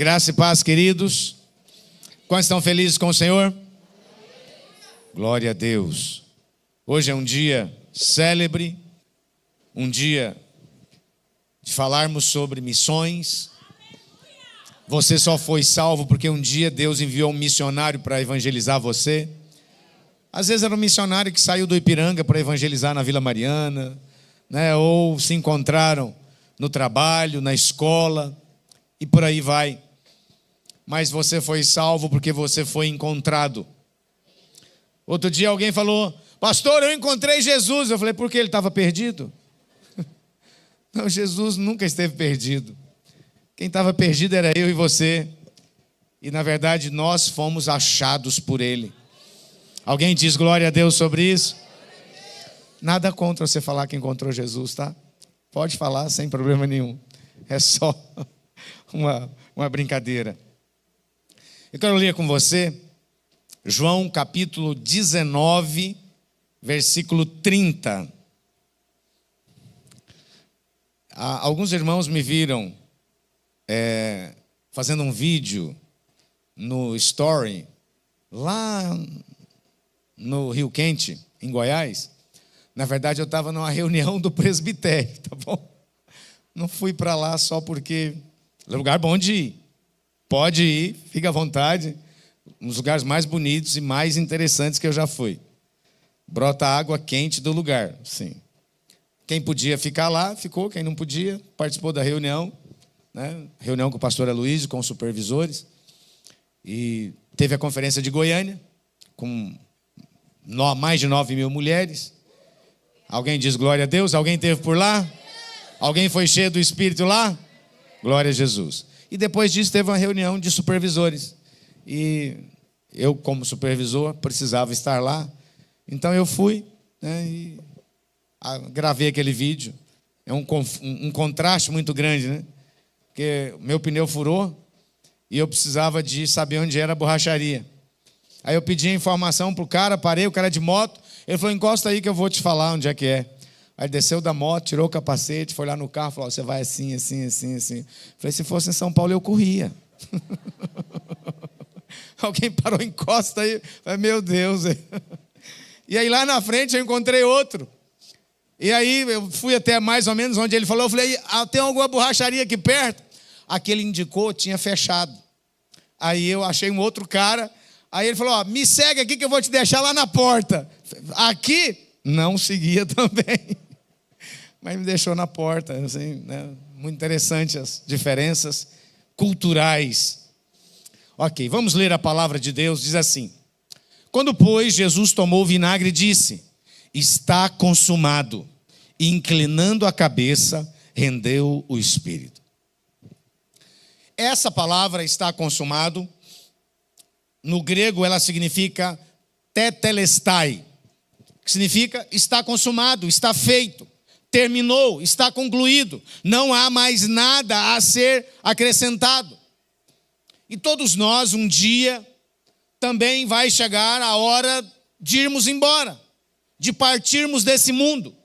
Graça e paz, queridos. Quantos estão felizes com o Senhor? Glória a Deus. Hoje é um dia célebre, um dia de falarmos sobre missões. Você só foi salvo porque um dia Deus enviou um missionário para evangelizar você. Às vezes era um missionário que saiu do Ipiranga para evangelizar na Vila Mariana, né? Ou se encontraram no trabalho, na escola, e por aí vai. Mas você foi salvo porque você foi encontrado. Outro dia alguém falou: pastor, eu encontrei Jesus. Eu falei: por que ele estava perdido? Não, Jesus nunca esteve perdido. Quem estava perdido era eu e você. E na verdade nós fomos achados por ele. Alguém diz glória a Deus sobre isso? Nada contra você falar que encontrou Jesus, tá? Pode falar sem problema nenhum. É só uma brincadeira. Eu quero ler com você João capítulo 19, versículo 30. Alguns irmãos me viram fazendo um vídeo no Story, lá no Rio Quente, em Goiás. Na verdade, eu estava numa reunião do presbitério, tá bom? Não fui para lá só porque é um lugar bom de ir. Pode ir, fica à vontade. Um dos lugares mais bonitos e mais interessantes que eu já fui. Brota água quente do lugar, sim. Quem podia ficar lá, ficou. Quem não podia, participou da reunião, né? Reunião com o pastor Aloysio, com os supervisores. E teve a conferência de Goiânia, com mais de 9.000 mulheres. Alguém diz glória a Deus? Alguém esteve por lá? Alguém foi cheio do Espírito lá? Glória a Jesus. E depois disso teve uma reunião de supervisores. E eu, como supervisor, precisava estar lá. Então eu fui, né, e gravei aquele vídeo. É um contraste muito grande, né? Porque meu pneu furou e eu precisava de saber onde era a borracharia. Aí eu pedi a informação para o cara, parei, o cara de moto. Ele falou: encosta aí que eu vou te falar onde é que é. Aí desceu da moto, tirou o capacete, foi lá no carro, falou: você vai assim, assim, assim, assim. Falei: se fosse em São Paulo, eu corria. Alguém parou, encosta aí. Falei: meu Deus. E aí lá na frente eu encontrei outro. E aí eu fui até mais ou menos onde ele falou. Eu falei: tem alguma borracharia aqui perto? Aquele indicou, tinha fechado. Aí eu achei um outro cara. Aí ele falou: me segue aqui que eu vou te deixar lá na porta. Aqui não seguia também. Mas me deixou na porta, assim, né? Muito interessante as diferenças culturais. Ok, vamos ler a palavra de Deus. Diz assim: quando, pois, Jesus tomou o vinagre, disse: está consumado. E inclinando a cabeça, rendeu o espírito. Essa palavra, está consumado, no grego ela significa tetelestai, que significa está consumado, está feito. Terminou, está concluído, não há mais nada a ser acrescentado. E todos nós, um dia, também vai chegar a hora de irmos embora, de partirmos desse mundo.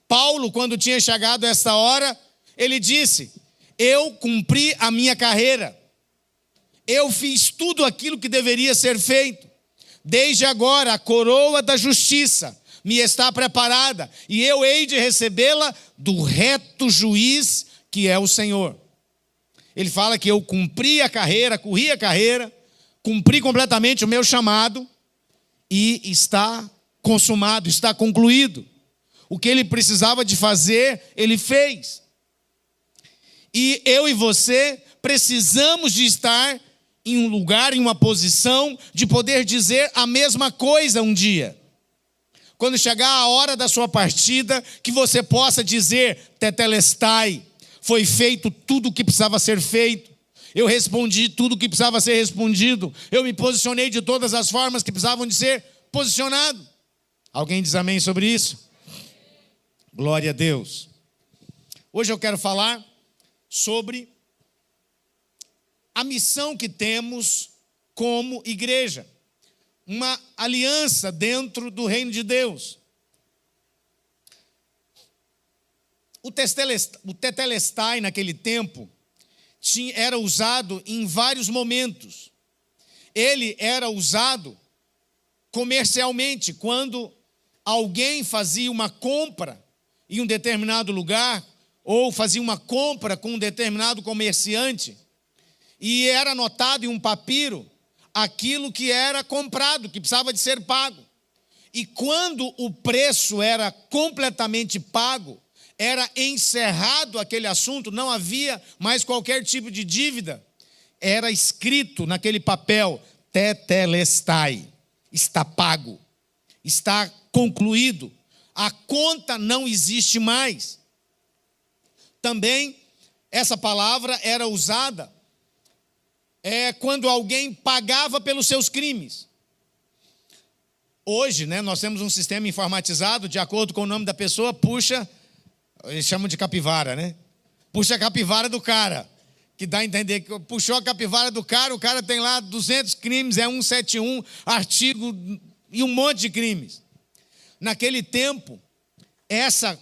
Paulo, quando tinha chegado a essa hora, ele disse: eu cumpri a minha carreira, eu fiz tudo aquilo que deveria ser feito. Desde agora a coroa da justiça me está preparada, e eu hei de recebê-la do reto juiz, que é o Senhor. Ele fala que eu cumpri a carreira, corri a carreira, cumpri completamente o meu chamado, e está consumado, está concluído. O que ele precisava de fazer, ele fez. E eu e você precisamos de estar em um lugar, em uma posição, de poder dizer a mesma coisa um dia. Quando chegar a hora da sua partida, que você possa dizer: tetelestai, foi feito tudo o que precisava ser feito. Eu respondi tudo o que precisava ser respondido. Eu me posicionei de todas as formas que precisavam de ser posicionado. Alguém diz amém sobre isso? Glória a Deus. Hoje eu quero falar sobre a missão que temos como igreja. Uma aliança dentro do reino de Deus. O tetelestai naquele tempo era usado em vários momentos. Ele era usado comercialmente, quando alguém fazia uma compra em um determinado lugar, ou fazia uma compra com um determinado comerciante, e era anotado em um papiro aquilo que era comprado, que precisava de ser pago. E quando o preço era completamente pago, era encerrado aquele assunto, não havia mais qualquer tipo de dívida, era escrito naquele papel: tetelestai, está pago, está concluído, a conta não existe mais. Também essa palavra era usada quando alguém pagava pelos seus crimes. Hoje, nós temos um sistema informatizado, de acordo com o nome da pessoa, puxa, eles chamam de capivara, puxa a capivara do cara, que dá a entender que puxou a capivara do cara, o cara tem lá 200 crimes, 171, artigo e um monte de crimes. Naquele tempo, essa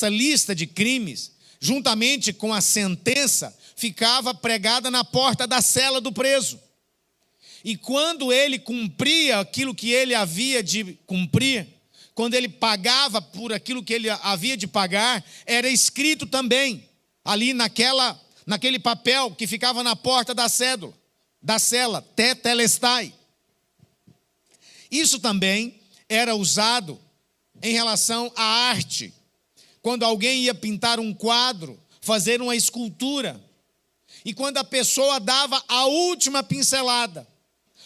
lista de crimes, juntamente com a sentença, ficava pregada na porta da cela do preso. E quando ele cumpria aquilo que ele havia de cumprir, quando ele pagava por aquilo que ele havia de pagar, era escrito também, ali naquele papel que ficava na porta da cela, tetelestai. Isso também era usado em relação à arte. Quando alguém ia pintar um quadro, fazer uma escultura, e quando a pessoa dava a última pincelada,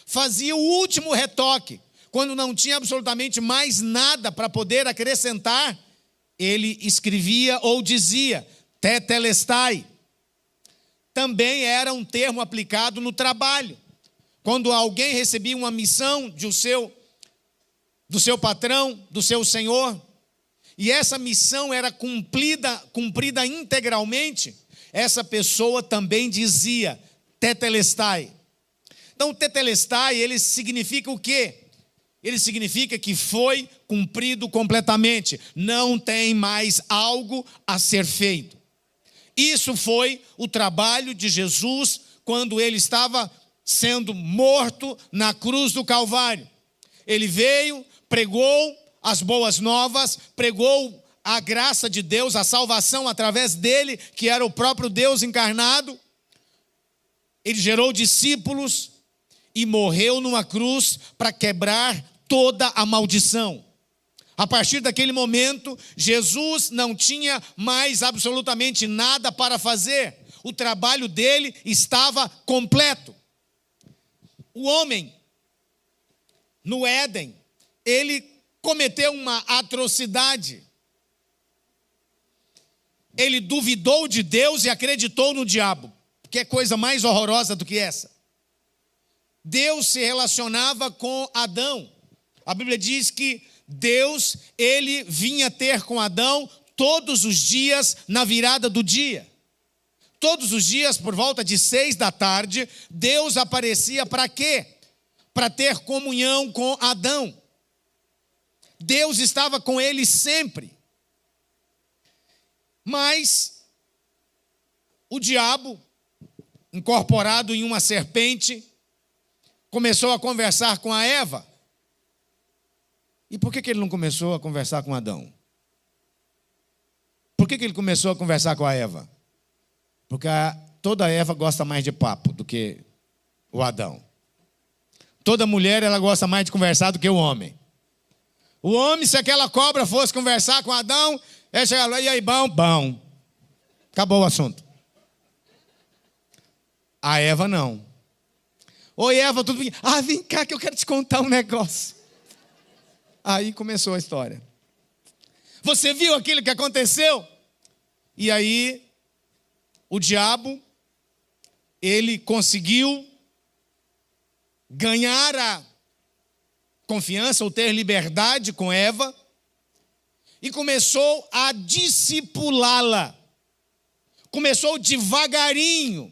fazia o último retoque, quando não tinha absolutamente mais nada para poder acrescentar, ele escrevia ou dizia tetelestai. Também era um termo aplicado no trabalho. Quando alguém recebia uma missão do seu patrão, do seu senhor, e essa missão era cumprida integralmente, essa pessoa também dizia tetelestai. Então, tetelestai, ele significa o quê? Ele significa que foi cumprido completamente. Não tem mais algo a ser feito. Isso foi o trabalho de Jesus quando ele estava sendo morto na cruz do Calvário. Ele veio, pregou as boas novas, pregou a graça de Deus, a salvação através dele, que era o próprio Deus encarnado. Ele gerou discípulos e morreu numa cruz para quebrar toda a maldição. A partir daquele momento, Jesus não tinha mais absolutamente nada para fazer. O trabalho dele estava completo. O homem, no Éden, ele cometeu uma atrocidade. Ele duvidou de Deus e acreditou no diabo. Que coisa mais horrorosa do que essa? Deus se relacionava com Adão. A Bíblia diz que Deus, ele vinha ter com Adão todos os dias na virada do dia. Todos os dias, por volta de 6 da tarde, Deus aparecia para quê? Para ter comunhão com Adão. Deus estava com ele sempre. Mas o diabo, incorporado em uma serpente, começou a conversar com a Eva. E por que ele não começou a conversar com Adão? Por que ele começou a conversar com a Eva? Porque toda Eva gosta mais de papo do que o Adão. Toda mulher, ela gosta mais de conversar do que o homem. O homem, se aquela cobra fosse conversar com Adão, ele chegava lá, e aí, bom. Acabou o assunto. A Eva não. Oi, Eva, tudo bem? Vem cá que eu quero te contar um negócio. Aí começou a história. Você viu aquilo que aconteceu? E aí, o diabo, ele conseguiu ganhar a confiança ou ter liberdade com Eva e começou a discipulá-la. Começou devagarinho.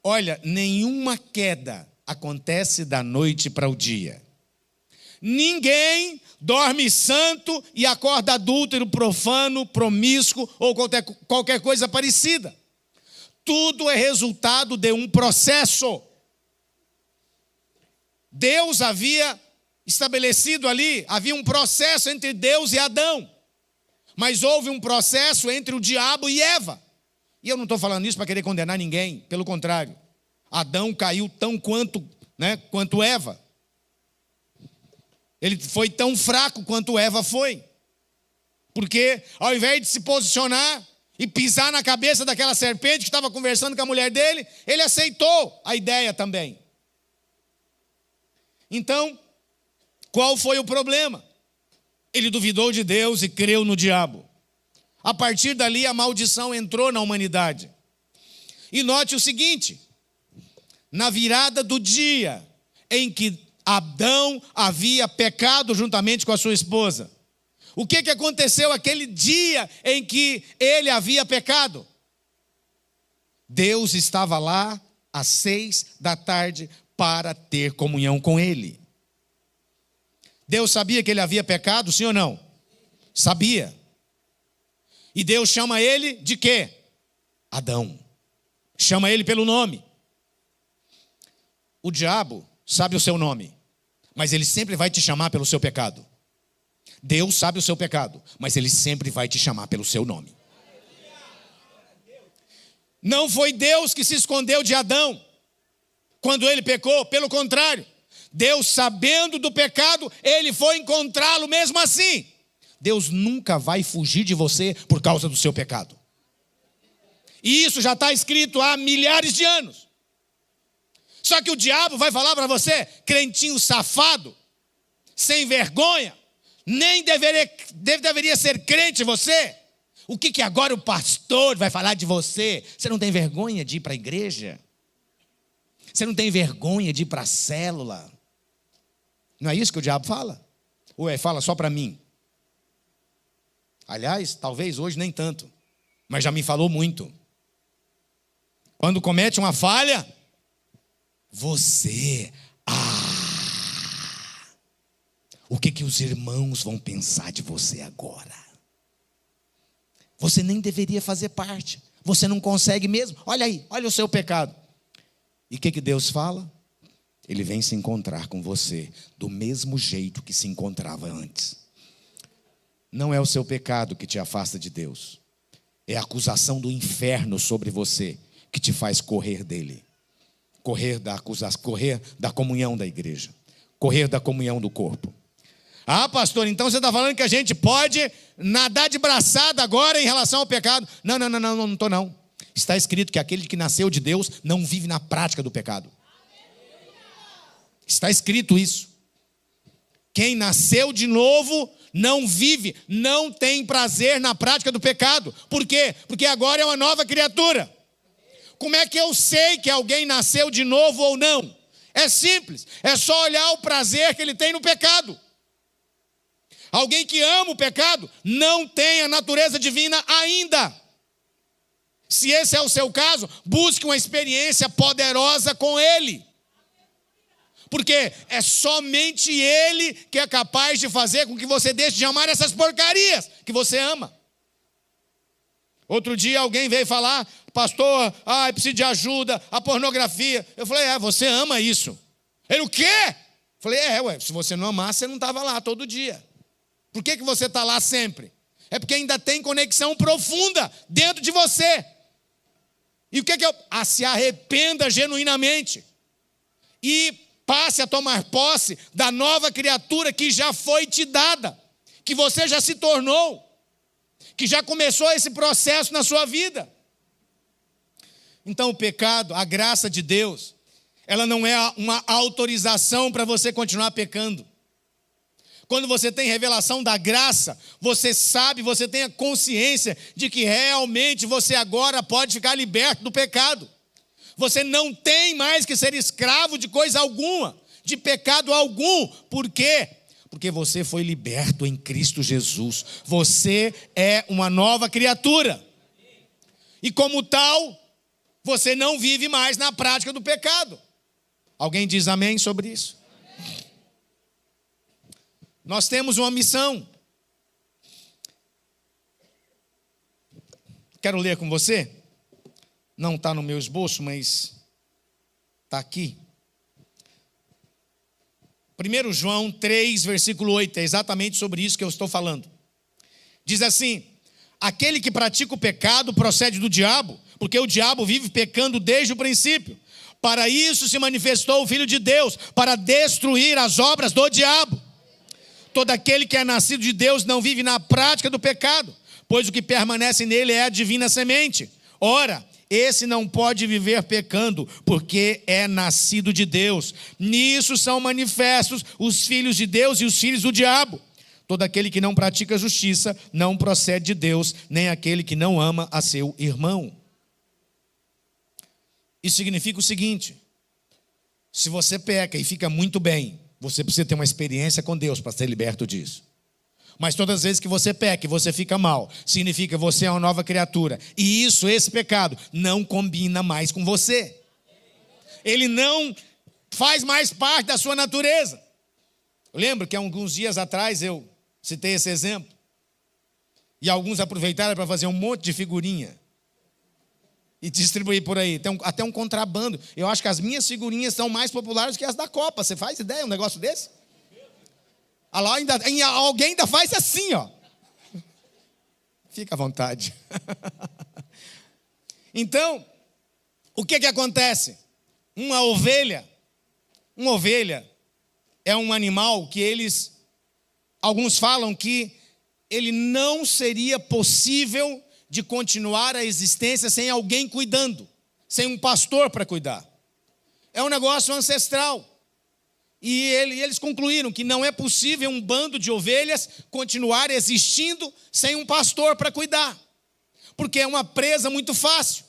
Olha, nenhuma queda acontece da noite para o dia. Ninguém dorme santo e acorda adúltero, profano, promíscuo ou qualquer coisa parecida. Tudo é resultado de um processo. Deus havia estabelecido ali, havia um processo entre Deus e Adão. Mas houve um processo entre o diabo e Eva. E eu não estou falando isso para querer condenar ninguém, pelo contrário. Adão caiu tão quanto Eva. Ele foi tão fraco quanto Eva foi. Porque ao invés de se posicionar e pisar na cabeça daquela serpente que estava conversando com a mulher dele, ele aceitou a ideia também. Então, qual foi o problema? Ele duvidou de Deus e creu no diabo. A partir dali, a maldição entrou na humanidade. E note o seguinte: na virada do dia em que Adão havia pecado juntamente com a sua esposa, o que aconteceu aquele dia em que ele havia pecado? Deus estava lá às 6 da tarde para ter comunhão com ele. Deus sabia que ele havia pecado, sim ou não? Sabia. E Deus chama ele de quê? Adão. Chama ele pelo nome. O diabo sabe o seu nome, mas ele sempre vai te chamar pelo seu pecado. Deus sabe o seu pecado, mas ele sempre vai te chamar pelo seu nome. Não foi Deus que se escondeu de Adão quando ele pecou, pelo contrário. Deus, sabendo do pecado, ele foi encontrá-lo mesmo assim. Deus nunca vai fugir de você por causa do seu pecado. E isso já está escrito há milhares de anos. Só que o diabo vai falar para você, crentinho safado, sem vergonha, nem deveria ser crente você. O que agora o pastor vai falar de você? Você não tem vergonha de ir para a igreja? Você não tem vergonha de ir para a célula? Não é isso que o diabo fala? Ou fala só para mim? Aliás, talvez hoje nem tanto, mas já me falou muito. Quando comete uma falha, você, o que os irmãos vão pensar de você agora? Você nem deveria fazer parte, você não consegue mesmo. Olha aí, olha o seu pecado. E o que Deus fala? Ele vem se encontrar com você do mesmo jeito que se encontrava antes. Não é o seu pecado que te afasta de Deus. É a acusação do inferno sobre você que te faz correr dele. Correr da comunhão da igreja. Correr da comunhão do corpo. Ah, pastor, então você está falando que a gente pode nadar de braçada agora em relação ao pecado? Não estou não. Está escrito que aquele que nasceu de Deus não vive na prática do pecado. Está escrito isso. Quem nasceu de novo não vive, não tem prazer na prática do pecado. Por quê? Porque agora é uma nova criatura. Como é que eu sei que alguém nasceu de novo ou não? É simples, é só olhar o prazer que ele tem no pecado. Alguém que ama o pecado não tem a natureza divina ainda. Se esse é o seu caso, busque uma experiência poderosa com ele. Porque é somente ele que é capaz de fazer com que você deixe de amar essas porcarias que você ama. Outro dia alguém veio falar, pastor, eu preciso de ajuda, a pornografia. Eu falei, você ama isso. Ele, o quê? Eu falei, se você não amasse, você não estava lá todo dia. Por que você está lá sempre? É porque ainda tem conexão profunda dentro de você. E o que se arrependa genuinamente. E passe a tomar posse da nova criatura que já foi te dada, que você já se tornou, que já começou esse processo na sua vida. Então o pecado, a graça de Deus, ela não é uma autorização para você continuar pecando. Quando você tem revelação da graça, você sabe, você tem a consciência de que realmente você agora pode ficar liberto do pecado. Você não tem mais que ser escravo de coisa alguma, de pecado algum. Por quê? Porque você foi liberto em Cristo Jesus. Você é uma nova criatura. E como tal, você não vive mais na prática do pecado. Alguém diz amém sobre isso? Amém. Nós temos uma missão. Quero ler com você Não está no meu esboço, mas está aqui. 1 João 3, versículo 8, é exatamente sobre isso que eu estou falando. Diz assim: aquele que pratica o pecado procede do diabo, porque o diabo vive pecando desde o princípio. Para isso se manifestou o Filho de Deus, para destruir as obras do diabo. Todo aquele que é nascido de Deus não vive na prática do pecado, pois o que permanece nele é a divina semente. Ora, esse não pode viver pecando, porque é nascido de Deus. Nisso são manifestos os filhos de Deus e os filhos do diabo. Todo aquele que não pratica justiça não procede de Deus, nem aquele que não ama a seu irmão. Isso significa o seguinte: se você peca e fica muito bem, você precisa ter uma experiência com Deus para ser liberto disso. Mas todas as vezes que você peca e você fica mal, significa que você é uma nova criatura. E esse pecado, não combina mais com você. Ele não faz mais parte da sua natureza. Eu lembro que há alguns dias atrás eu citei esse exemplo. E alguns aproveitaram para fazer um monte de figurinha e distribuir por aí. Tem até um contrabando. Eu acho que as minhas figurinhas são mais populares que as da Copa. Você faz ideia um negócio desse? Alguém ainda faz assim, ó. Fica à vontade. Então, o que acontece? Uma ovelha é um animal que alguns falam que ele não seria possível de continuar a existência sem alguém cuidando, sem um pastor para cuidar. É um negócio ancestral. E eles concluíram que não é possível um bando de ovelhas continuar existindo sem um pastor para cuidar, porque é uma presa muito fácil.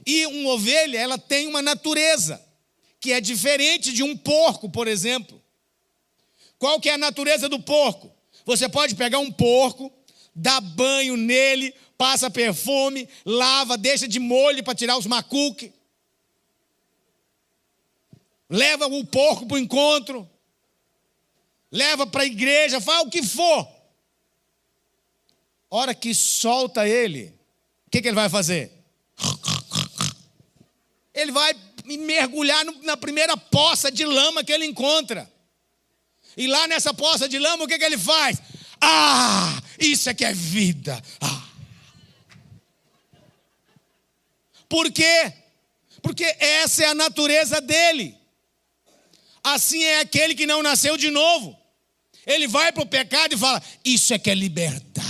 E uma ovelha, ela tem uma natureza que é diferente de um porco, por exemplo. Qual que é a natureza do porco? Você pode pegar um porco, dar banho nele, passa perfume, lava, deixa de molho para tirar os macuques. Leva o porco para o encontro, leva para a igreja, faz o que for. Hora que solta ele, o que ele vai fazer? Ele vai mergulhar na primeira poça de lama que ele encontra. E lá nessa poça de lama, o que ele faz? Ah, isso é que é vida. Ah. Por quê? Porque essa é a natureza dele. Assim é aquele que não nasceu de novo. Ele vai para o pecado e fala: isso é que é liberdade.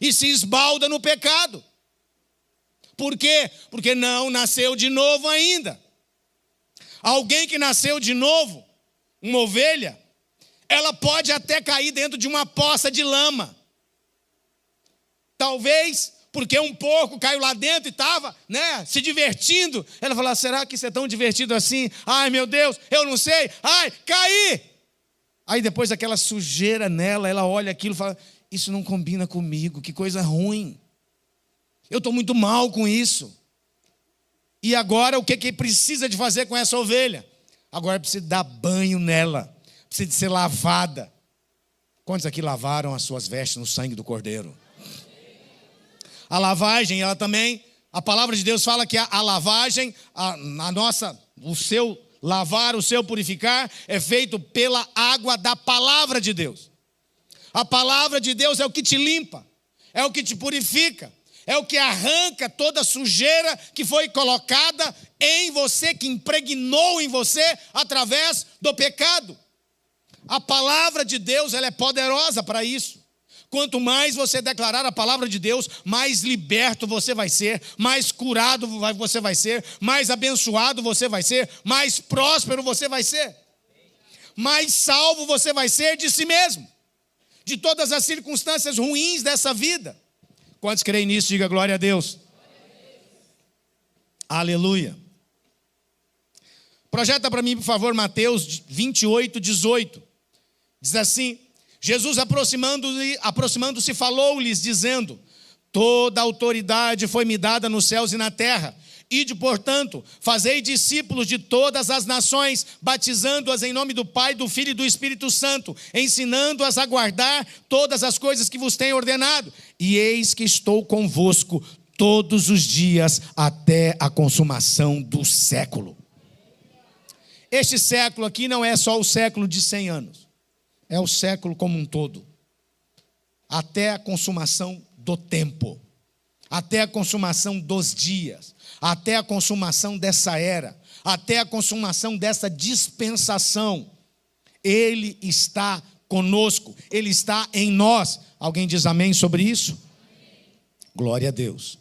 E se esbalda no pecado. Por quê? Porque não nasceu de novo ainda. Alguém que nasceu de novo, uma ovelha, ela pode até cair dentro de uma poça de lama. Talvez porque um porco caiu lá dentro e estava, se divertindo. Ela falou: será que isso é tão divertido assim? Ai, meu Deus, eu não sei. Ai, caí. Aí depois aquela sujeira nela, ela olha aquilo e fala: isso não combina comigo, que coisa ruim. Eu estou muito mal com isso. E agora o que precisa de fazer com essa ovelha? Agora precisa dar banho nela, precisa de ser lavada. Quantos aqui lavaram as suas vestes no sangue do Cordeiro? A lavagem, ela também, a palavra de Deus fala que a lavagem, o seu lavar, o seu purificar, é feito pela água da palavra de Deus. A palavra de Deus é o que te limpa, é o que te purifica, é o que arranca toda a sujeira que foi colocada em você, que impregnou em você através do pecado. A palavra de Deus, ela é poderosa para isso. Quanto mais você declarar a palavra de Deus, mais liberto você vai ser, mais curado você vai ser, mais abençoado você vai ser, mais próspero você vai ser, mais salvo você vai ser de si mesmo, de todas as circunstâncias ruins dessa vida. Quantos creem nisso? Diga glória a Deus. Aleluia. Projeta para mim, por favor, Mateus 28, 18. Diz assim: Jesus aproximando-se falou-lhes dizendo: toda autoridade foi-me dada nos céus e na terra. Ide, portanto, fazei discípulos de todas as nações, batizando-as em nome do Pai, do Filho e do Espírito Santo, ensinando-as a guardar todas as coisas que vos tenho ordenado. E eis que estou convosco todos os dias até a consumação do século. Este século aqui não é só o século de 100 anos. É o século como um todo. Até a consumação do tempo. Até a consumação dos dias. Até a consumação dessa era. Até a consumação dessa dispensação. Ele está conosco. Ele está em nós. Alguém diz amém sobre isso? Amém. Glória a Deus.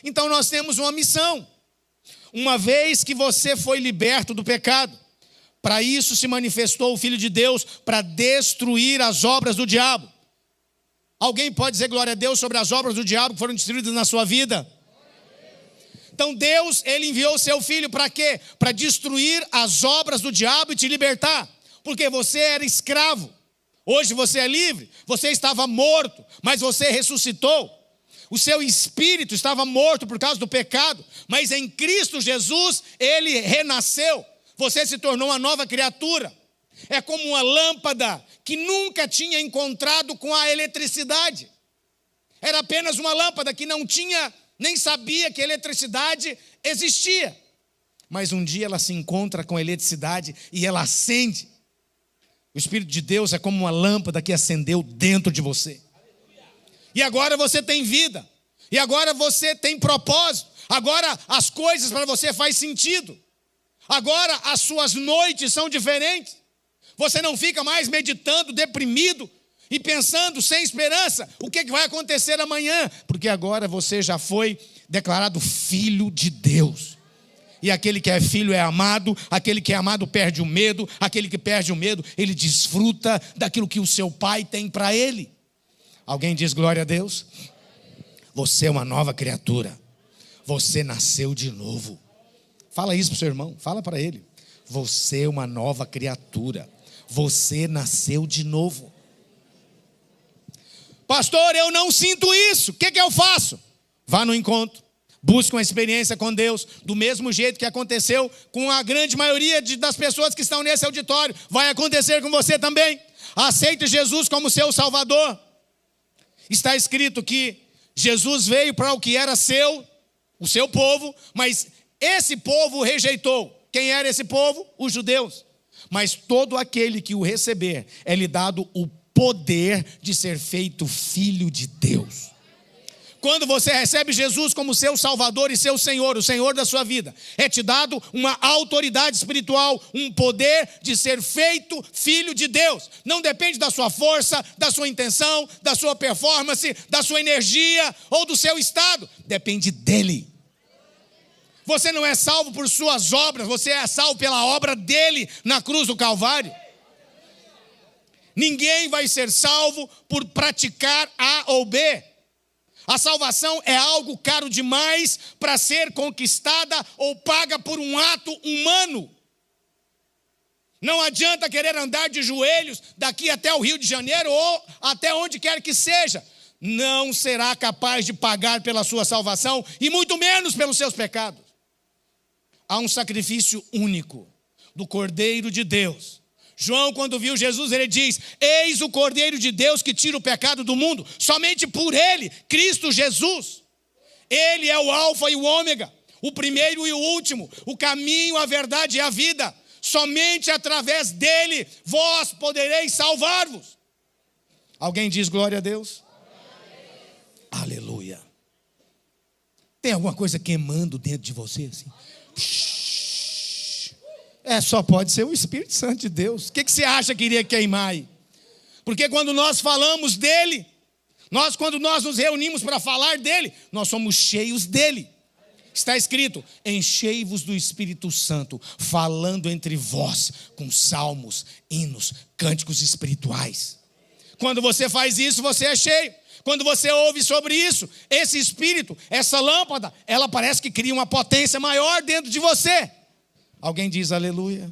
Então nós temos uma missão. Uma vez que você foi liberto do pecado, para isso se manifestou o Filho de Deus, para destruir as obras do diabo. Alguém pode dizer glória a Deus sobre as obras do diabo que foram destruídas na sua vida? Então Deus, Ele enviou o seu Filho para quê? Para destruir as obras do diabo e te libertar. Porque você era escravo. Hoje você é livre. Você estava morto, mas você ressuscitou. O seu espírito estava morto por causa do pecado, mas em Cristo Jesus, ele renasceu. Você se tornou uma nova criatura. É como uma lâmpada que nunca tinha encontrado com a eletricidade. Era apenas uma lâmpada que não tinha, nem sabia que eletricidade existia. Mas um dia ela se encontra com a eletricidade e ela acende. O Espírito de Deus é como uma lâmpada que acendeu dentro de você. E agora você tem vida. E agora você tem propósito. Agora as coisas para você faz sentido. Agora as suas noites são diferentes. Você não fica mais meditando, deprimido e pensando sem esperança. O que vai acontecer amanhã? Porque agora você já foi declarado filho de Deus. E aquele que é filho é amado. Aquele que é amado perde o medo. Aquele que perde o medo, ele desfruta daquilo que o seu pai tem para ele. Alguém diz glória a Deus? Você é uma nova criatura. Você nasceu de novo. Fala isso para o seu irmão, fala para ele. Você é uma nova criatura. Você nasceu de novo. Pastor, eu não sinto isso. O que eu faço? Vá no encontro. Busque uma experiência com Deus. Do mesmo jeito que aconteceu com a grande maioria das pessoas que estão nesse auditório. Vai acontecer com você também. Aceite Jesus como seu Salvador. Está escrito que Jesus veio para o que era seu, o seu povo, mas esse povo rejeitou. Quem era esse povo? Os judeus. Mas todo aquele que o receber, é lhe dado o poder de ser feito filho de Deus. Quando você recebe Jesus como seu Salvador e seu Senhor, o Senhor da sua vida, é te dado uma autoridade espiritual, um poder de ser feito filho de Deus. Não depende da sua força, da sua intenção, da sua performance, da sua energia ou do seu estado. Depende dele. Você não é salvo por suas obras, você é salvo pela obra dele na cruz do Calvário. Ninguém vai ser salvo por praticar A ou B. A salvação é algo caro demais para ser conquistada ou paga por um ato humano. Não adianta querer andar de joelhos daqui até o Rio de Janeiro ou até onde quer que seja. Não será capaz de pagar pela sua salvação e muito menos pelos seus pecados. Há um sacrifício único do Cordeiro de Deus. João, quando viu Jesus, ele diz: eis o Cordeiro de Deus que tira o pecado do mundo. Somente por ele, Cristo Jesus. Ele é o alfa e o ômega, o primeiro e o último, o caminho, a verdade e a vida. Somente através dele vós podereis salvar-vos. Alguém diz glória a Deus? Aleluia. Tem alguma coisa queimando dentro de você assim? Só pode ser o Espírito Santo de Deus. O que você acha que iria queimar aí? Porque quando nós falamos dele, quando nós nos reunimos para falar dele, nós somos cheios dele. Está escrito: enchei-vos do Espírito Santo, falando entre vós com salmos, hinos, cânticos espirituais. Quando você faz isso, você é cheio. Quando você ouve sobre isso, esse Espírito, essa lâmpada, ela parece que cria uma potência maior dentro de você. Alguém diz aleluia?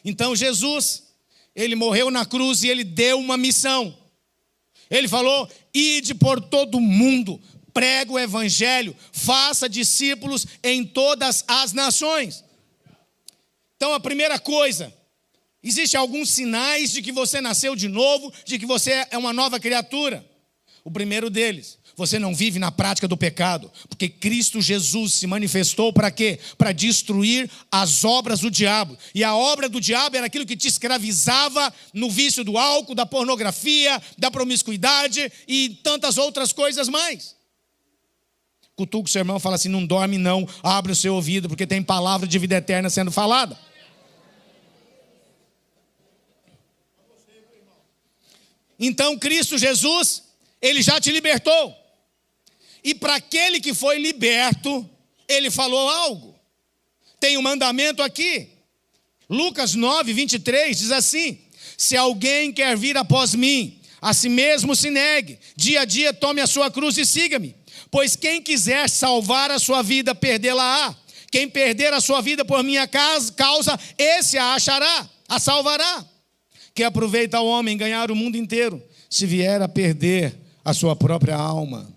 Então Jesus, ele morreu na cruz e ele deu uma missão. Ele falou: ide por todo o mundo, prega o evangelho, faça discípulos em todas as nações. Então a primeira coisa, existem alguns sinais de que você nasceu de novo, de que você é uma nova criatura. O primeiro deles, você não vive na prática do pecado, porque Cristo Jesus se manifestou para quê? Para destruir as obras do diabo. E a obra do diabo era aquilo que te escravizava no vício do álcool, da pornografia, da promiscuidade e tantas outras coisas mais. Cutuca o seu irmão e fala assim: não dorme não, abre o seu ouvido, porque tem palavra de vida eterna sendo falada. Então Cristo Jesus, Ele já te libertou. E para aquele que foi liberto, Ele falou algo. Tem um mandamento aqui. Lucas 9, 23 diz assim: se alguém quer vir após mim, a si mesmo se negue, dia a dia tome a sua cruz e siga-me. Pois quem quiser salvar a sua vida, perdê-la-á. Quem perder a sua vida por minha causa, esse a achará, a salvará. Que aproveita o homem ganhar o mundo inteiro, se vier a perder a sua própria alma.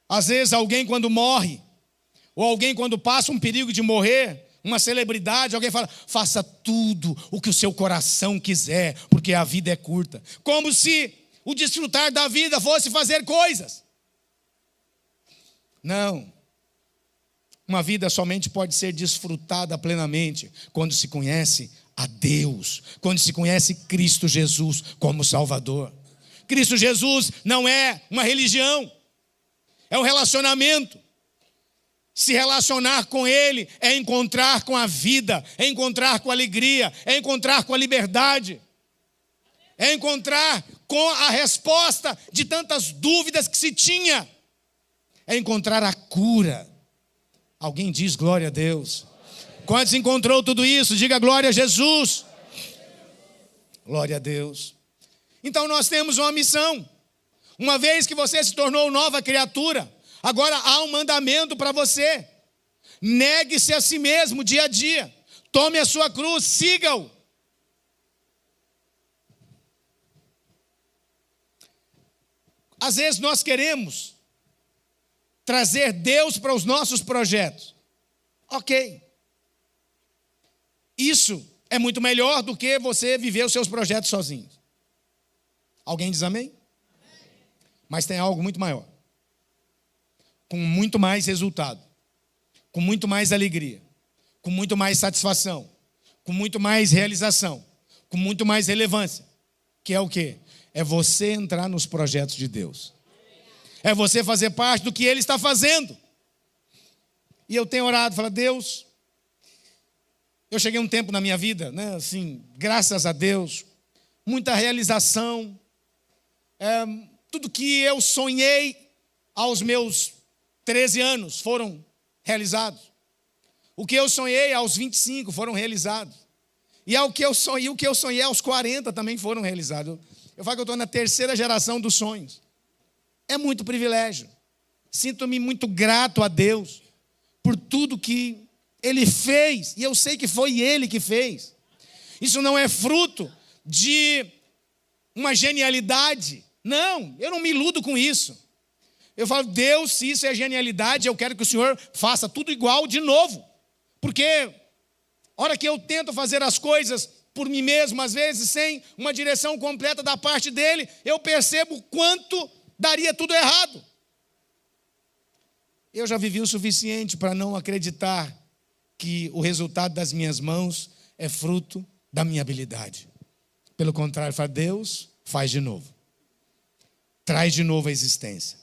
Às vezes alguém quando morre, ou alguém quando passa um perigo de morrer, uma celebridade, alguém fala: faça tudo o que o seu coração quiser, porque a vida é curta. Como se o desfrutar da vida fosse fazer coisas. Não. Uma vida somente pode ser desfrutada plenamente quando se conhece a Deus, quando se conhece Cristo Jesus como Salvador. Cristo Jesus não é uma religião, é um relacionamento. Se relacionar com Ele é encontrar com a vida, é encontrar com a alegria, é encontrar com a liberdade, é encontrar com a resposta de tantas dúvidas que se tinha, é encontrar a cura. Alguém diz glória a Deus? Quando se encontrou tudo isso, diga glória a Jesus. Glória a Deus. Então nós temos uma missão. Uma vez que você se tornou nova criatura, agora há um mandamento para você: negue-se a si mesmo dia a dia, tome a sua cruz, siga-o. Às vezes nós queremos trazer Deus para os nossos projetos. Ok. Isso é muito melhor do que você viver os seus projetos sozinho. Alguém diz amém? Mas tem algo muito maior, com muito mais resultado, com muito mais alegria, com muito mais satisfação, com muito mais realização, com muito mais relevância, que é o quê? É você entrar nos projetos de Deus. É você fazer parte do que Ele está fazendo. E eu tenho orado, falado: Deus, eu cheguei um tempo na minha vida, né, assim, graças a Deus, muita realização, tudo que eu sonhei aos meus 13 anos foram realizados. O que eu sonhei aos 25 foram realizados. E o que eu sonhei aos 40 também foram realizados. Eu falo que eu estou na terceira geração dos sonhos. É muito privilégio. Sinto-me muito grato a Deus por tudo que Ele fez. E eu sei que foi Ele que fez. Isso não é fruto de uma genialidade. Não, eu não me iludo com isso. Eu falo: Deus, se isso é genialidade, eu quero que o Senhor faça tudo igual de novo. Porque a hora que eu tento fazer as coisas por mim mesmo, às vezes sem uma direção completa da parte dEle, eu percebo quanto daria tudo errado. Eu já vivi o suficiente para não acreditar que o resultado das minhas mãos é fruto da minha habilidade. Pelo contrário, eu falo: Deus, faz de novo. Traz de novo a existência.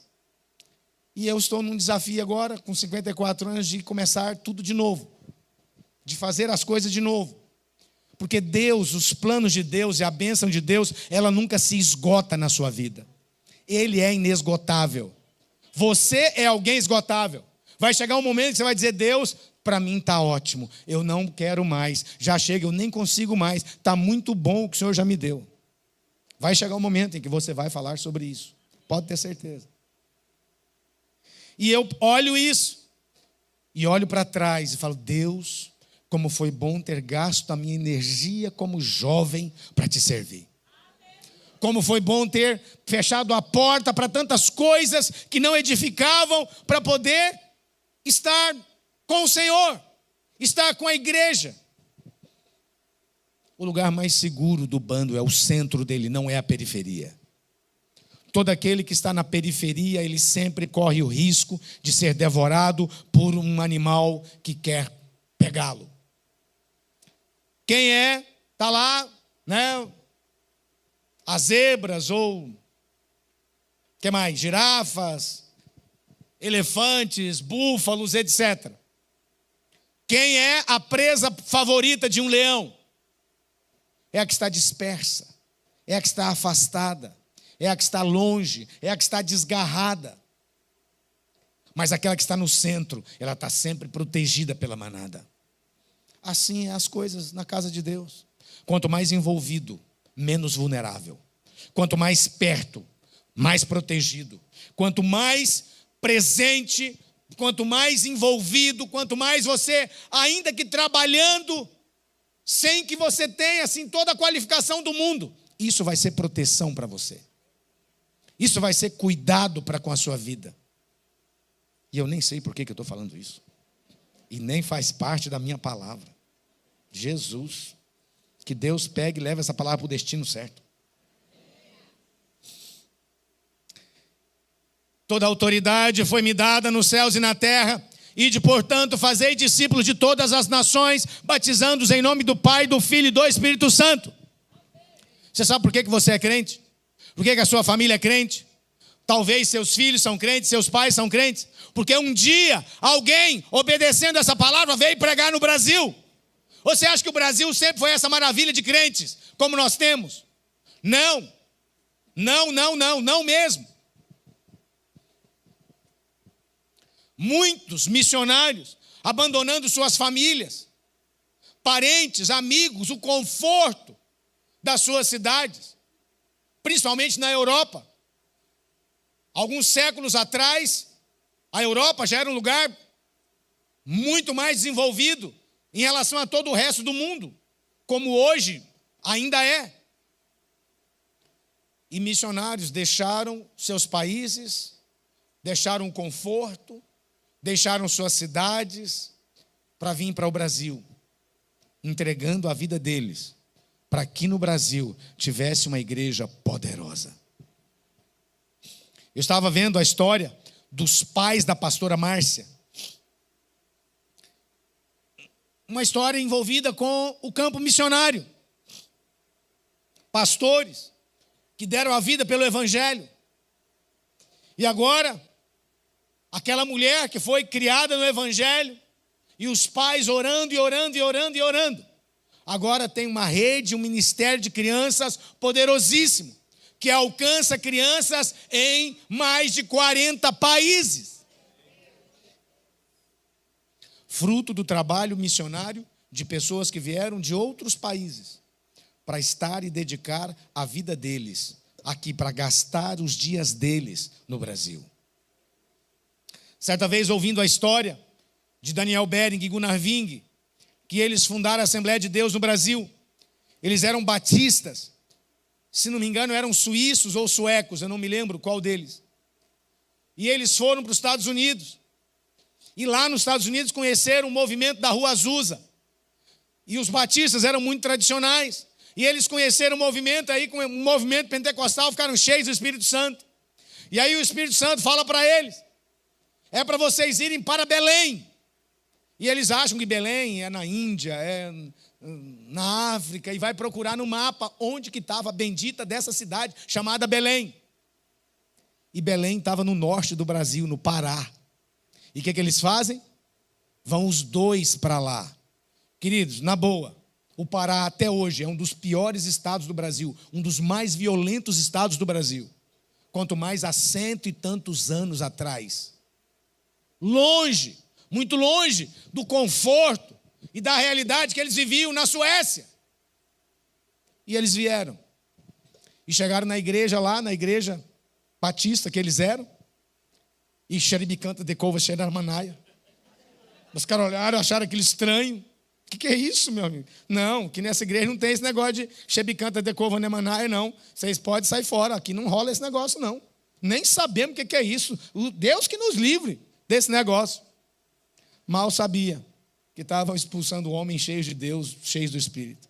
E eu estou num desafio agora, com 54 anos, de começar tudo de novo. De fazer as coisas de novo. Porque Deus, os planos de Deus e a bênção de Deus, ela nunca se esgota na sua vida. Ele é inesgotável. Você é alguém esgotável. Vai chegar um momento que você vai dizer: Deus, para mim está ótimo. Eu não quero mais. Já chega, eu nem consigo mais. Está muito bom o que o Senhor já me deu. Vai chegar um momento em que você vai falar sobre isso. Pode ter certeza. E eu olho isso. E olho para trás e falo: Deus, como foi bom ter gasto a minha energia como jovem para te servir. Como foi bom ter fechado a porta para tantas coisas que não edificavam, para poder estar com o Senhor, estar com a igreja. O lugar mais seguro do bando é o centro dele, não é a periferia. Todo aquele que está na periferia, ele sempre corre o risco de ser devorado por um animal que quer pegá-lo. Quem está lá, né? As zebras ou, que mais? Girafas, elefantes, búfalos, etc. Quem é a presa favorita de um leão? É a que está dispersa, é a que está afastada, é a que está longe, é a que está desgarrada. Mas aquela que está no centro, ela está sempre protegida pela manada. Assim é as coisas na casa de Deus. Quanto mais envolvido, menos vulnerável. Quanto mais perto, mais protegido. Quanto mais presente, quanto mais envolvido, quanto mais você, ainda que trabalhando, sem que você tenha assim toda a qualificação do mundo, isso vai ser proteção para você. Isso vai ser cuidado para com a sua vida. E eu nem sei por que eu estou falando isso. E nem faz parte da minha palavra. Jesus. Que Deus pegue e leve essa palavra para o destino certo. Toda autoridade foi me dada nos céus e na terra. Ide, portanto, fazei discípulos de todas as nações, batizando-os em nome do Pai, do Filho e do Espírito Santo. Você sabe por que você é crente? Por que a sua família é crente? Talvez seus filhos são crentes, seus pais são crentes. Porque um dia, alguém, obedecendo essa palavra, veio pregar no Brasil. Você acha que o Brasil sempre foi essa maravilha de crentes, como nós temos? Não. Não mesmo. Muitos missionários abandonando suas famílias, parentes, amigos, o conforto das suas cidades, principalmente na Europa. Alguns séculos atrás, a Europa já era um lugar muito mais desenvolvido em relação a todo o resto do mundo, como hoje ainda é. E missionários deixaram seus países, deixaram o conforto, deixaram suas cidades para vir para o Brasil, entregando a vida deles, para que no Brasil tivesse uma igreja poderosa. Eu estava vendo a história dos pais da pastora Márcia. Uma história envolvida com o campo missionário. Pastores que deram a vida pelo Evangelho. E agora, aquela mulher que foi criada no Evangelho, e os pais orando e orando e orando e orando. Agora tem uma rede, um ministério de crianças poderosíssimo, que alcança crianças em mais de 40 países. Fruto do trabalho missionário de pessoas que vieram de outros países para estar e dedicar a vida deles aqui, para gastar os dias deles no Brasil. Certa vez, ouvindo a história de Daniel Bering e Gunnar Wing, que eles fundaram a Assembleia de Deus no Brasil, eles eram batistas. Se não me engano, eram suíços ou suecos, eu não me lembro qual deles. E eles foram para os Estados Unidos. E lá nos Estados Unidos conheceram o movimento da Rua Azusa. E os batistas eram muito tradicionais. E eles conheceram o movimento aí, com o movimento pentecostal, ficaram cheios do Espírito Santo. E aí o Espírito Santo fala para eles: é para vocês irem para Belém. E eles acham que Belém é na Índia, é na África, e vai procurar no mapa onde que estava a bendita dessa cidade, chamada Belém. E Belém estava no norte do Brasil, no Pará. E o que eles fazem? Vão os dois para lá. Queridos, na boa, o Pará até hoje é um dos piores estados do Brasil, um dos mais violentos estados do Brasil. Quanto mais há 100 e tantos anos atrás. Longe, muito longe do conforto e da realidade que eles viviam na Suécia. E eles vieram. E chegaram na igreja lá, na igreja batista que eles eram. E xeribicanta de cova xeramanaia. Os caras olharam, acharam aquilo estranho. O que é isso, meu amigo? Não, que nessa igreja não tem esse negócio de xeribicanta de cova nemanaia, não. Vocês podem sair fora, aqui não rola esse negócio, não. Nem sabemos o que é isso. O Deus que nos livre desse negócio. Mal sabia que estavam expulsando homens cheios de Deus, cheios do Espírito.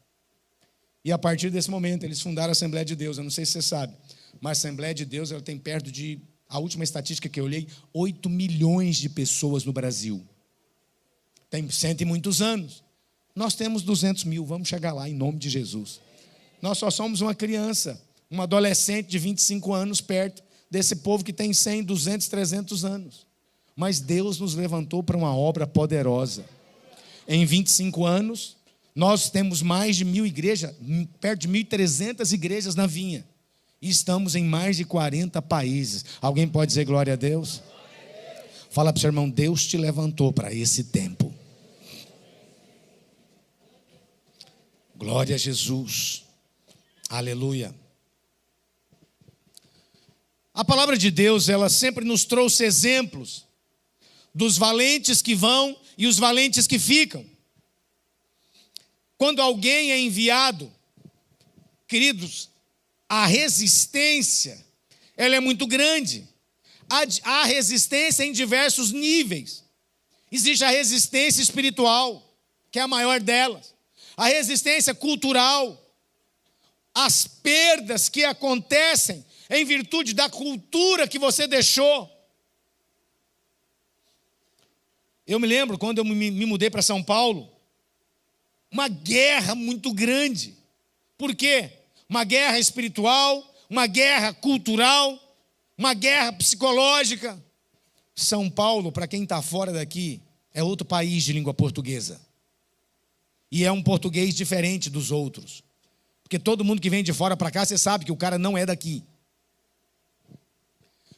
E a partir desse momento, eles fundaram a Assembleia de Deus. Eu não sei se você sabe, Mas a Assembleia de Deus, ela tem perto de, a última estatística que eu olhei, 8 milhões de pessoas no Brasil. Tem 100 e muitos anos. Nós temos 200 mil, vamos chegar lá em nome de Jesus. Nós só somos uma criança, uma adolescente de 25 anos perto desse povo que tem 100, 200, 300 anos. Mas Deus nos levantou para uma obra poderosa. Em 25 anos, nós temos mais de 1.000 igrejas, perto de 1.300 igrejas na Vinha. E estamos em mais de 40 países. Alguém pode dizer glória a Deus? Fala para o seu irmão, Deus te levantou para esse tempo. Glória a Jesus. Aleluia. A palavra de Deus, ela sempre nos trouxe exemplos dos valentes que vão e os valentes que ficam. Quando alguém é enviado, queridos, a resistência, ela é muito grande. Há resistência em diversos níveis. Existe a resistência espiritual, que é a maior delas. A resistência cultural. As perdas que acontecem em virtude da cultura que você deixou. Eu me lembro quando eu me mudei para São Paulo, uma guerra muito grande. Por quê? Uma guerra espiritual, uma guerra cultural, uma guerra psicológica. São Paulo, para quem está fora daqui, é outro país de língua portuguesa. E é um português diferente dos outros. Porque todo mundo que vem de fora para cá, você sabe que o cara não é daqui.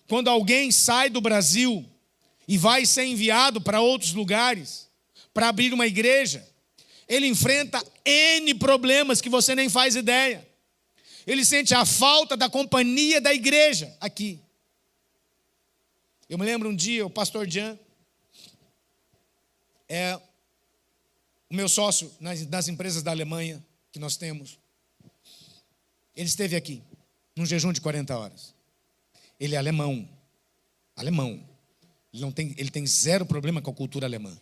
Quando alguém sai do Brasil e vai ser enviado para outros lugares, para abrir uma igreja, ele enfrenta N problemas que você nem faz ideia. Ele sente a falta da companhia da igreja aqui. Eu me lembro um dia, o pastor Jean, é o meu sócio nas empresas da Alemanha que nós temos. Ele esteve aqui, num jejum de 40 horas. Ele é alemão. Ele tem zero problema com a cultura alemã.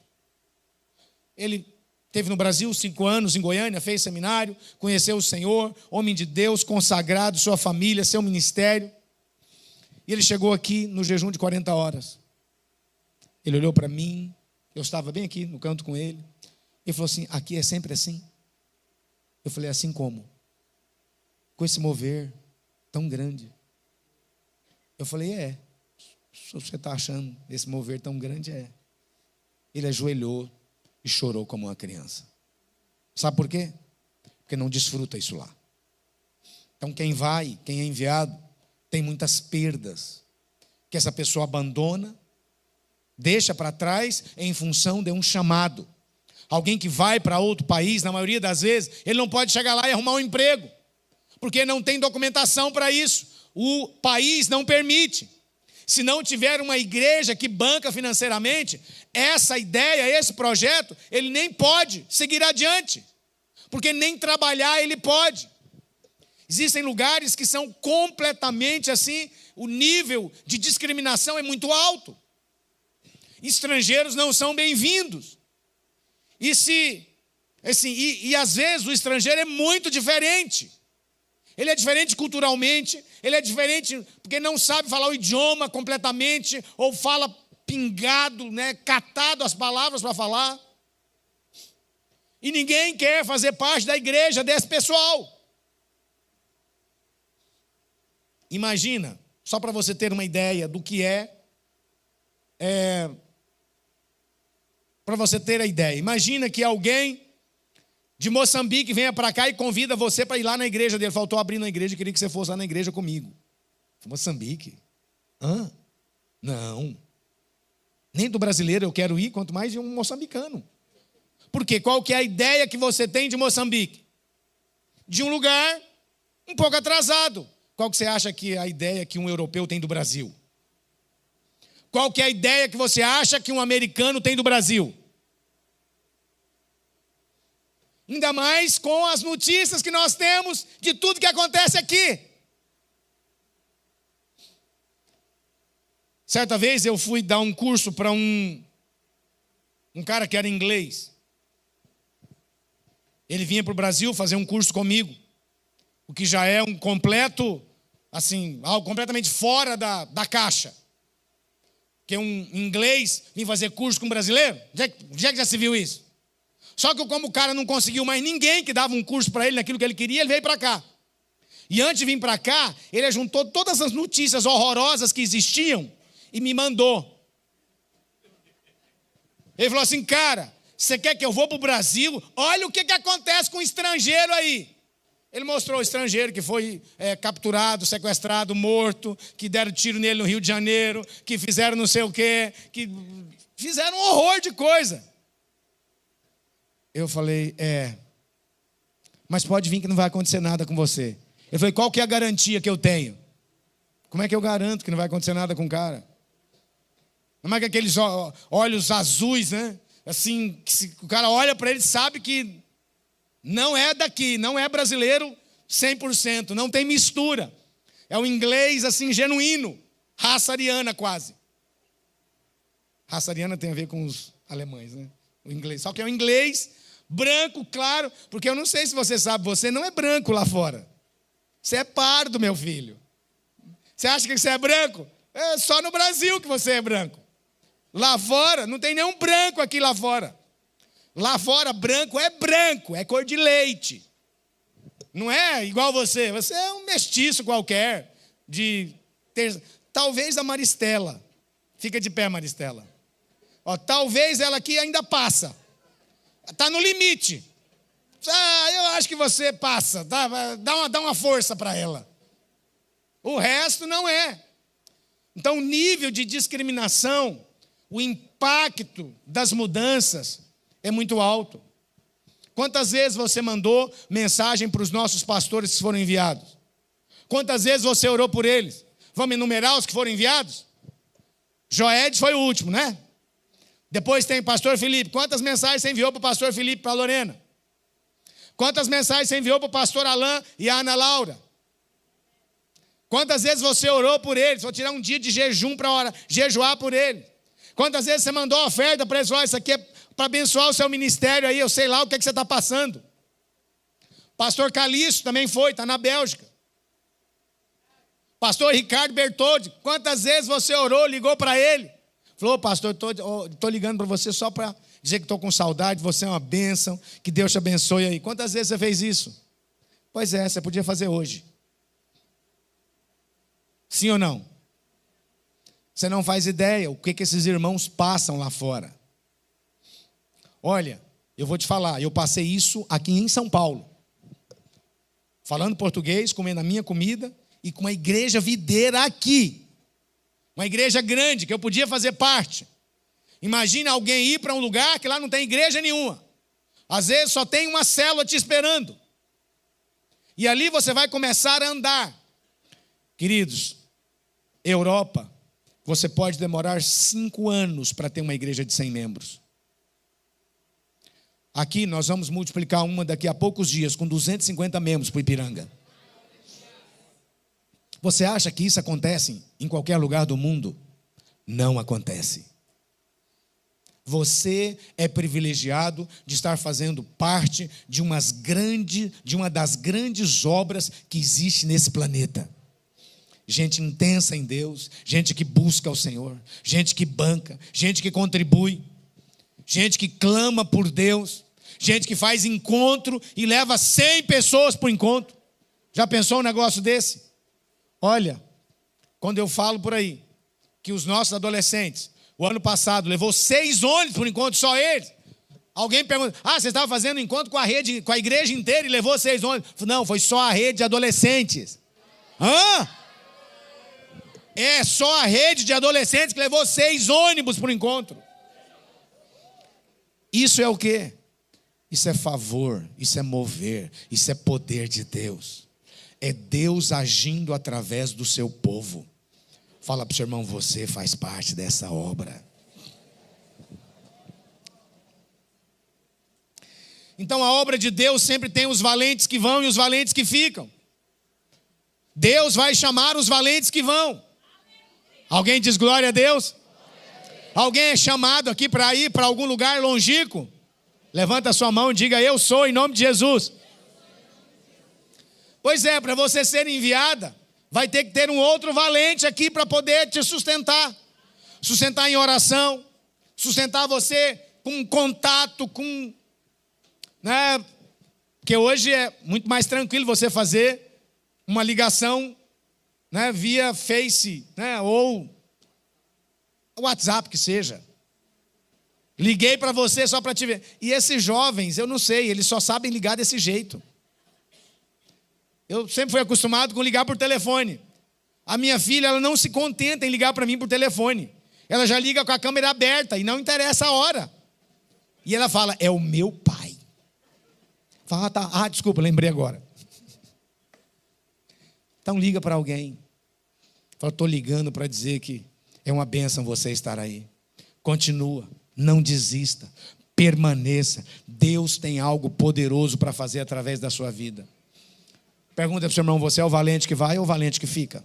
Ele esteve no Brasil 5 anos, em Goiânia, fez seminário, conheceu o Senhor, homem de Deus, consagrado, sua família, seu ministério. E ele chegou aqui no jejum de 40 horas. Ele olhou para mim, eu estava bem aqui no canto com ele. Ele falou assim, aqui é sempre assim? Eu falei, assim como? Com esse mover tão grande. Eu falei, se você está achando esse mover tão grande, é. Ele ajoelhou e chorou como uma criança. Sabe por quê? Porque não desfruta isso lá. Então quem vai, quem é enviado, tem muitas perdas que essa pessoa abandona, deixa para trás em função de um chamado. Alguém que vai para outro país, na maioria das vezes, ele não pode chegar lá e arrumar um emprego, porque não tem documentação para isso. O país não permite. Se não tiver uma igreja que banca financeiramente, essa ideia, esse projeto, ele nem pode seguir adiante, porque nem trabalhar ele pode. Existem lugares que são completamente assim, o nível de discriminação é muito alto. Estrangeiros não são bem-vindos. E às vezes o estrangeiro é muito diferente. Ele é diferente culturalmente, ele é diferente porque não sabe falar o idioma completamente, ou fala pingado, catado as palavras para falar. E ninguém quer fazer parte da igreja desse pessoal. Imagina, só para você ter uma ideia do que para você ter a ideia. Imagina que alguém de Moçambique venha para cá e convida você para ir lá na igreja dele. Faltou abrir na igreja, queria que você fosse lá na igreja comigo. Moçambique? Não. Nem do brasileiro eu quero ir, quanto mais de um moçambicano. Por quê? Qual que é a ideia que você tem de Moçambique? De um lugar um pouco atrasado. Qual que você acha que é a ideia que um europeu tem do Brasil? Qual que é a ideia que você acha que um americano tem do Brasil? Ainda mais com as notícias que nós temos de tudo que acontece aqui. Certa vez eu fui dar um curso para um cara que era inglês. Ele vinha para o Brasil fazer um curso comigo, o que já é um completo assim, algo completamente fora da caixa. Que um inglês vir fazer curso com um brasileiro, onde é que já se viu isso? Só que como o cara não conseguiu mais ninguém que dava um curso para ele naquilo que ele queria, ele veio para cá. E antes de vir para cá, ele juntou todas as notícias horrorosas que existiam e me mandou. Ele falou assim, cara, você quer que eu vou para o Brasil? Olha o que acontece com o estrangeiro aí. Ele mostrou o estrangeiro que foi capturado, sequestrado, morto, que deram tiro nele no Rio de Janeiro, que fizeram não sei o quê, que fizeram um horror de coisa. Eu falei, mas pode vir que não vai acontecer nada com você. Ele falou, qual que é a garantia que eu tenho? Como é que eu garanto que não vai acontecer nada com o cara? Não é que aqueles olhos azuis, né? Assim, que se o cara olha para ele e sabe que não é daqui, não é brasileiro 100%, não tem mistura. É um inglês assim genuíno, raça ariana quase. Raça ariana tem a ver com os alemães, né? O inglês, só que é um inglês branco, claro, porque eu não sei se você sabe, você não é branco lá fora. Você é pardo, meu filho. Você acha que você é branco? É só no Brasil que você é branco. Lá fora, não tem nenhum branco aqui lá fora. Lá fora, branco, é cor de leite. Não é igual você. Você é um mestiço qualquer. Talvez a Maristela. Fica de pé, Maristela. Talvez ela aqui ainda passa. Está no limite. Eu acho que você passa. Dá uma força para ela. O resto não é. Então, o nível de discriminação, o impacto das mudanças é muito alto. Quantas vezes você mandou mensagem para os nossos pastores que foram enviados? Quantas vezes você orou por eles? Vamos enumerar os que foram enviados? Joed foi o último, né? Depois tem o pastor Felipe. Quantas mensagens você enviou para o pastor Felipe, para a Lorena? Quantas mensagens você enviou para o pastor Alain e a Ana Laura? Quantas vezes você orou por eles? Vou tirar um dia de jejum para jejuar por eles. Quantas vezes você mandou oferta para eles? Isso aqui é para abençoar o seu ministério aí, eu sei lá o que você está passando. Pastor Calixto também foi, está na Bélgica. Pastor Ricardo Bertoldi, quantas vezes você orou, ligou para ele? Falou, pastor, estou ligando para você só para dizer que estou com saudade, você é uma bênção, que Deus te abençoe aí. Quantas vezes você fez isso? Pois é, você podia fazer hoje. Sim ou não? Você não faz ideia o que esses irmãos passam lá fora. Olha, eu vou te falar, eu passei isso aqui em São Paulo. Falando português, comendo a minha comida e com uma igreja videira aqui. Uma igreja grande que eu podia fazer parte. Imagina alguém ir para um lugar que lá não tem igreja nenhuma. Às vezes só tem uma célula te esperando. E ali você vai começar a andar. Queridos, Europa, você pode demorar 5 anos para ter uma igreja de 100 membros. Aqui nós vamos multiplicar uma daqui a poucos dias com 250 membros para o Ipiranga. Você acha que isso acontece em qualquer lugar do mundo? Não acontece. Você é privilegiado de estar fazendo parte de uma das grandes obras que existe nesse planeta. Gente intensa em Deus, gente que busca o Senhor, gente que banca, gente que contribui, gente que clama por Deus, gente que faz encontro e leva 100 pessoas para o encontro. Já pensou um negócio desse? Olha, quando eu falo por aí que os nossos adolescentes, o ano passado, levou 6 ônibus para o encontro, só eles. Alguém pergunta, você estava fazendo encontro com a igreja inteira e levou 6 ônibus? Não, foi só a rede de adolescentes. É só a rede de adolescentes que levou 6 ônibus para o encontro. Isso é o quê? Isso é favor, isso é mover, isso é poder de Deus. É Deus agindo através do seu povo. Fala para o seu irmão, você faz parte dessa obra. Então a obra de Deus sempre tem os valentes que vão e os valentes que ficam. Deus vai chamar os valentes que vão. Alguém diz glória a Deus? Alguém é chamado aqui para ir para algum lugar longínquo? Levanta a sua mão e diga, eu sou, em nome de Jesus. Pois é, para você ser enviada, Vai ter que ter um outro valente aqui para poder te sustentar. Sustentar em oração, sustentar você com contato, com... né? Porque hoje é muito mais tranquilo você fazer uma ligação, né, via Face, né, ou WhatsApp, que seja. Liguei para você só para te ver. E esses jovens, eu não sei, eles só sabem ligar desse jeito. Eu sempre fui acostumado com ligar por telefone. A minha filha, ela não se contenta em ligar para mim por telefone. Ela já liga com a câmera aberta e não interessa a hora. E ela fala, é o meu pai. Fala, tá. Desculpa, lembrei agora. Então liga para alguém. Fala, estou ligando para dizer que é uma bênção você estar aí. Continua, não desista, permaneça. Deus tem algo poderoso para fazer através da sua vida. Pergunta para o seu irmão, você é o valente que vai ou o valente que fica?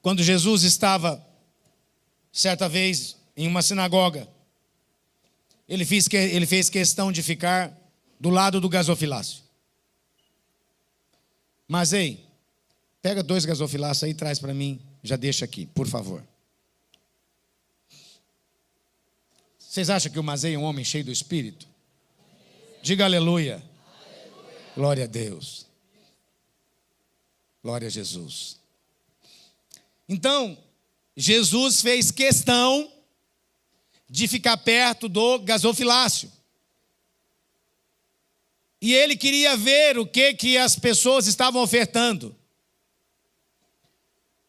Quando Jesus estava, certa vez, em uma sinagoga, ele fez questão de ficar do lado do gasofilácio. Mas, ei, pega 2 gasofilácios aí e traz para mim, já deixa aqui, por favor. Vocês acham que o Mazei é um homem cheio do Espírito? Diga aleluia. Glória a Deus. Glória a Jesus. Então, Jesus fez questão de ficar perto do gasofilácio. E ele queria ver o que as pessoas estavam ofertando.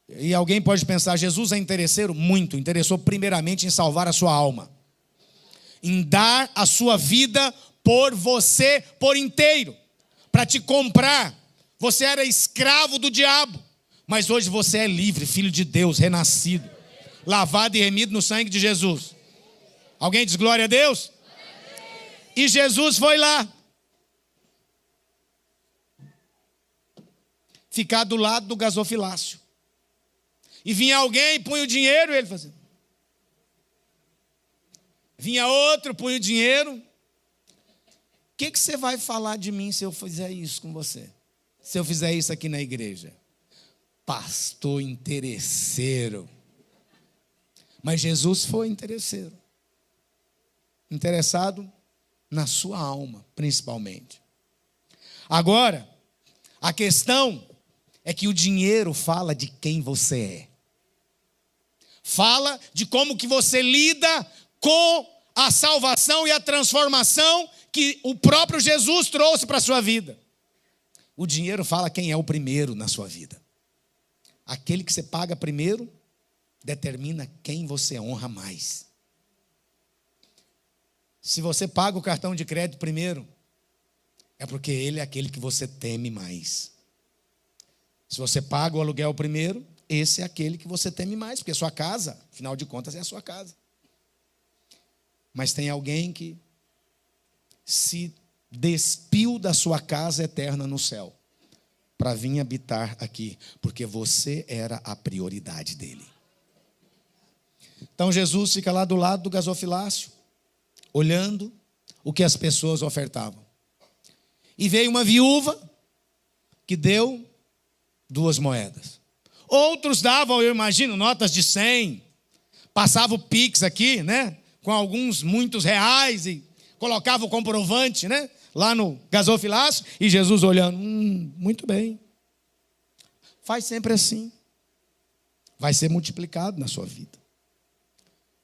E alguém pode pensar, Jesus é interesseiro? Muito. Interessou primeiramente em salvar a sua alma. Em dar a sua vida por você por inteiro. Para te comprar. Você era escravo do diabo. Mas hoje você é livre, filho de Deus, renascido. Lavado e remido no sangue de Jesus. Alguém diz glória a Deus? E Jesus foi lá. Ficar do lado do gasofilácio. E vinha alguém, punha o dinheiro e ele fazia. Vinha outro, punha o dinheiro. O que você vai falar de mim se eu fizer isso com você? Se eu fizer isso aqui na igreja? Pastor interesseiro. Mas Jesus foi interesseiro. Interessado na sua alma, principalmente. Agora, a questão é que o dinheiro fala de quem você é. Fala de como que você lida com a salvação e a transformação que o próprio Jesus trouxe para a sua vida. O dinheiro fala quem é o primeiro na sua vida. Aquele que você paga primeiro determina quem você honra mais. Se você paga o cartão de crédito primeiro, é porque ele é aquele que você teme mais. Se você paga o aluguel primeiro, esse é aquele que você teme mais, porque a sua casa, afinal de contas, é a sua casa. Mas tem alguém que se despiu da sua casa eterna no céu para vir habitar aqui, porque você era a prioridade dele. Então Jesus fica lá do lado do gasofilácio, olhando o que as pessoas ofertavam. E veio uma viúva que deu 2 moedas. Outros davam, eu imagino, notas de 100. Passava o Pix aqui, né? Com alguns, muitos reais e colocava o comprovante, né? Lá no gasofilácio. E Jesus olhando, muito bem. Faz sempre assim. Vai ser multiplicado na sua vida.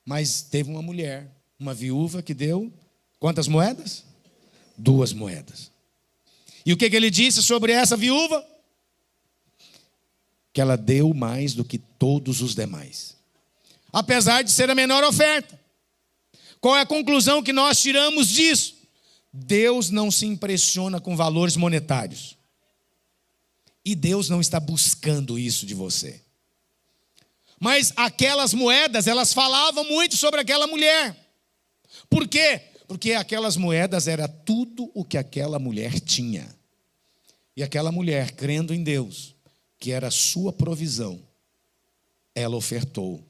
Mas teve uma mulher, uma viúva que deu quantas moedas? 2 moedas. E o que ele disse sobre essa viúva? Que ela deu mais do que todos os demais. Apesar de ser a menor oferta. Qual é a conclusão que nós tiramos disso? Deus não se impressiona com valores monetários. E Deus não está buscando isso de você. Mas aquelas moedas, elas falavam muito sobre aquela mulher. Por quê? Porque aquelas moedas era tudo o que aquela mulher tinha. E aquela mulher, crendo em Deus, que era a sua provisão, ela ofertou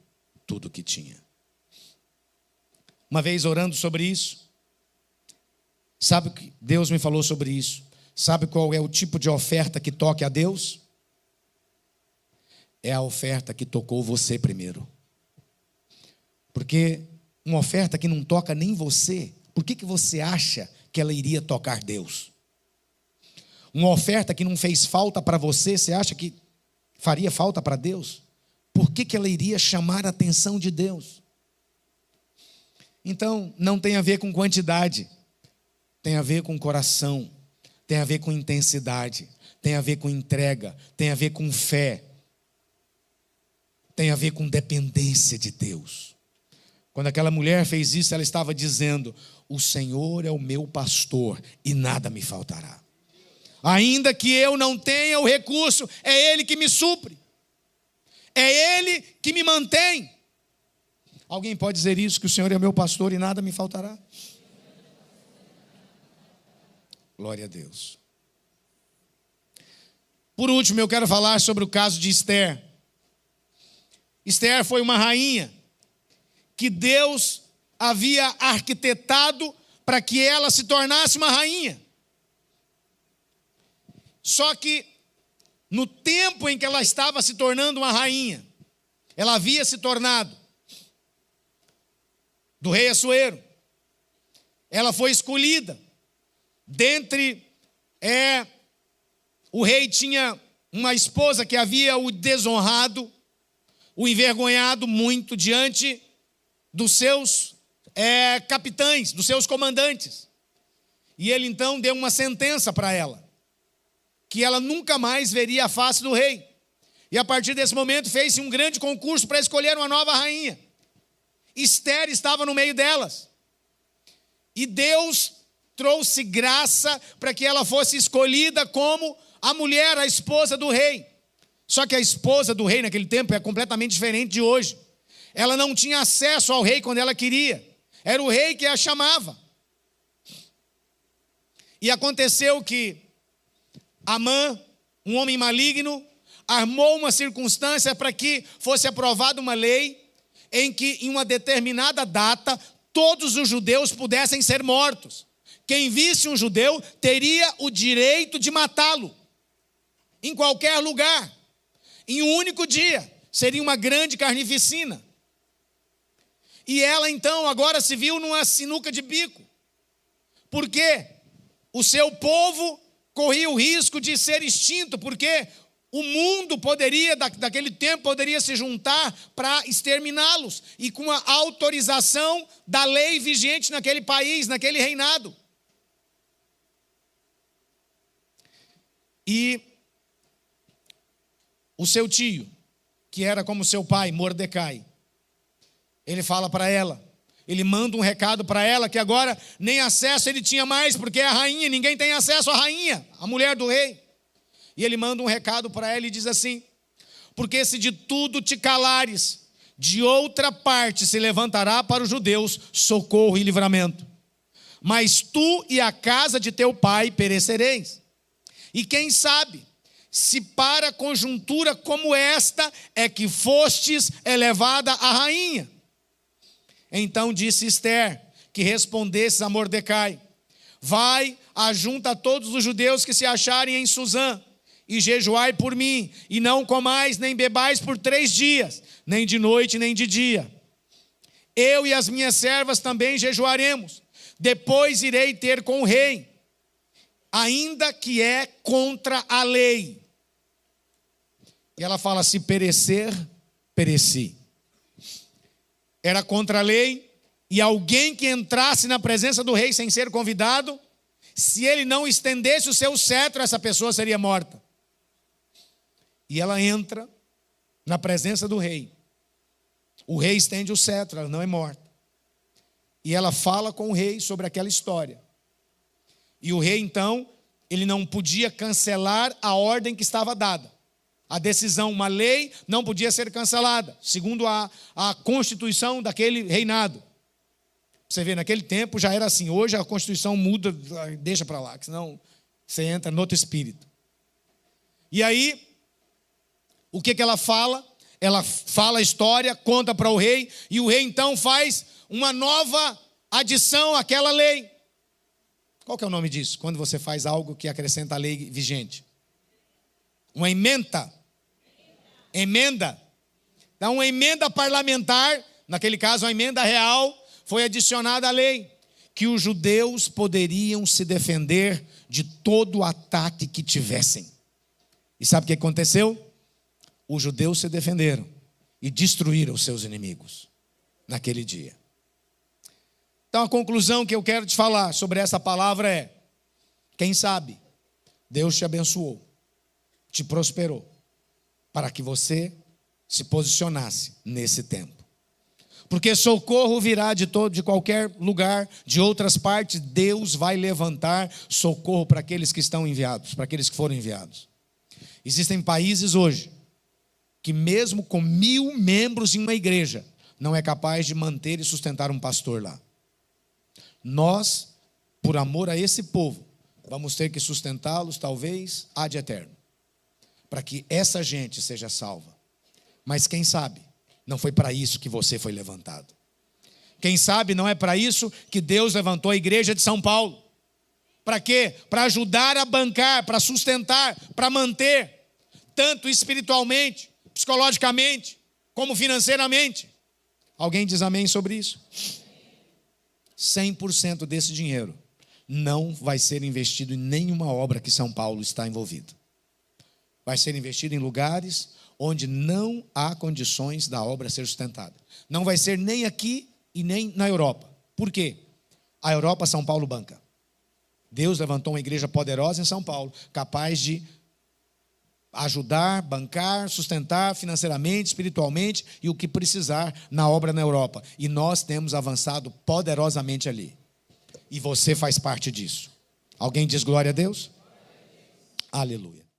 tudo o que tinha. Uma vez orando sobre isso, sabe o que Deus me falou sobre isso? Sabe qual é o tipo de oferta que toque a Deus? É a oferta que tocou você primeiro. Porque uma oferta que não toca nem você, por que você acha que ela iria tocar Deus? Uma oferta que não fez falta para você, você acha que faria falta para Deus? Por que ela iria chamar a atenção de Deus? Então, não tem a ver com quantidade, tem a ver com coração, tem a ver com intensidade, tem a ver com entrega, tem a ver com fé, tem a ver com dependência de Deus. Quando aquela mulher fez isso, ela estava dizendo: o Senhor é o meu pastor e nada me faltará. Ainda que eu não tenha o recurso, é Ele que me supre, é Ele que me mantém. Alguém pode dizer isso, que o Senhor é meu pastor e nada me faltará? Glória a Deus. Por último, eu quero falar sobre o caso de Esther. Esther foi uma rainha que Deus havia arquitetado para que ela se tornasse uma rainha. Só que no tempo em que ela estava se tornando uma rainha, ela havia se tornado do rei Assuero. Ela foi escolhida. Dentre o rei tinha uma esposa que havia o desonrado, o envergonhado muito diante dos seus capitães, dos seus comandantes. E ele então deu uma sentença para ela, que ela nunca mais veria a face do rei. E a partir desse momento fez-se um grande concurso para escolher uma nova rainha. Esther estava no meio delas. E Deus trouxe graça para que ela fosse escolhida como a mulher, a esposa do rei. Só que a esposa do rei naquele tempo é completamente diferente de hoje. Ela não tinha acesso ao rei quando ela queria. Era o rei que a chamava. E aconteceu que Amã, um homem maligno, armou uma circunstância para que fosse aprovada uma lei em que, em uma determinada data, todos os judeus pudessem ser mortos. Quem visse um judeu teria o direito de matá-lo, em qualquer lugar, em um único dia. Seria uma grande carnificina. E ela então agora se viu numa sinuca de bico, porque o seu povo corria o risco de ser extinto, porque o mundo poderia, daquele tempo, poderia se juntar para exterminá-los, e com a autorização da lei vigente naquele país, naquele reinado. E o seu tio, que era como seu pai, Mordecai, ele fala para ela, ele manda um recado para ela, que agora nem acesso ele tinha mais, porque é a rainha, ninguém tem acesso à rainha, a mulher do rei. E ele manda um recado para ela e diz assim: porque se de tudo te calares, de outra parte se levantará para os judeus socorro e livramento. Mas tu e a casa de teu pai perecereis. E quem sabe, se para conjuntura como esta é que fostes elevada a rainha. Então disse Esther, que respondesse a Mordecai: vai, ajunta todos os judeus que se acharem em Susã, e jejuai por mim, e não comais nem bebais por 3 dias, nem de noite nem de dia. Eu e as minhas servas também jejuaremos, depois irei ter com o rei, ainda que é contra a lei. E ela fala: se perecer, pereci. Era contra a lei, e alguém que entrasse na presença do rei sem ser convidado, se ele não estendesse o seu cetro, essa pessoa seria morta. E ela entra na presença do rei. O rei estende o cetro, ela não é morta. E ela fala com o rei sobre aquela história. E o rei, então, ele não podia cancelar a ordem que estava dada. A decisão, uma lei, não podia ser cancelada, segundo a constituição daquele reinado. Você vê, naquele tempo já era assim. Hoje a constituição muda, deixa para lá, que senão você entra no outro espírito. E aí, o que ela fala? ela fala a história, conta para o rei, e o rei então faz uma nova adição àquela lei. Qual que é o nome disso? Quando você faz algo que acrescenta a lei vigente? Uma emenda. Emenda. Então, uma emenda parlamentar, naquele caso, uma emenda real, foi adicionada à lei, que os judeus poderiam se defender de todo o ataque que tivessem. E sabe o que aconteceu? Os judeus se defenderam e destruíram os seus inimigos naquele dia. Então a conclusão que eu quero te falar sobre essa palavra é: quem sabe Deus te abençoou, te prosperou, para que você se posicionasse nesse tempo. Porque socorro virá de qualquer lugar, de outras partes. Deus vai levantar socorro para aqueles que estão enviados, para aqueles que foram enviados. Existem países hoje que mesmo com 1000 membros em uma igreja, não é capaz de manter e sustentar um pastor lá. Nós, por amor a esse povo, vamos ter que sustentá-los talvez ad eterno, para que essa gente seja salva. Mas quem sabe, não foi para isso que você foi levantado. Quem sabe não é para isso que Deus levantou a igreja de São Paulo. Para quê? Para ajudar a bancar, para sustentar, para manter, tanto espiritualmente, psicologicamente, como financeiramente. Alguém diz amém sobre isso? 100% desse dinheiro não vai ser investido em nenhuma obra que São Paulo está envolvido. Vai ser investido em lugares onde não há condições da obra ser sustentada. Não vai ser nem aqui e nem na Europa. Por quê? A Europa, São Paulo banca. Deus levantou uma igreja poderosa em São Paulo, capaz de ajudar, bancar, sustentar financeiramente, espiritualmente e o que precisar na obra na Europa. E nós temos avançado poderosamente ali. E você faz parte disso. Alguém diz glória a Deus? Aleluia.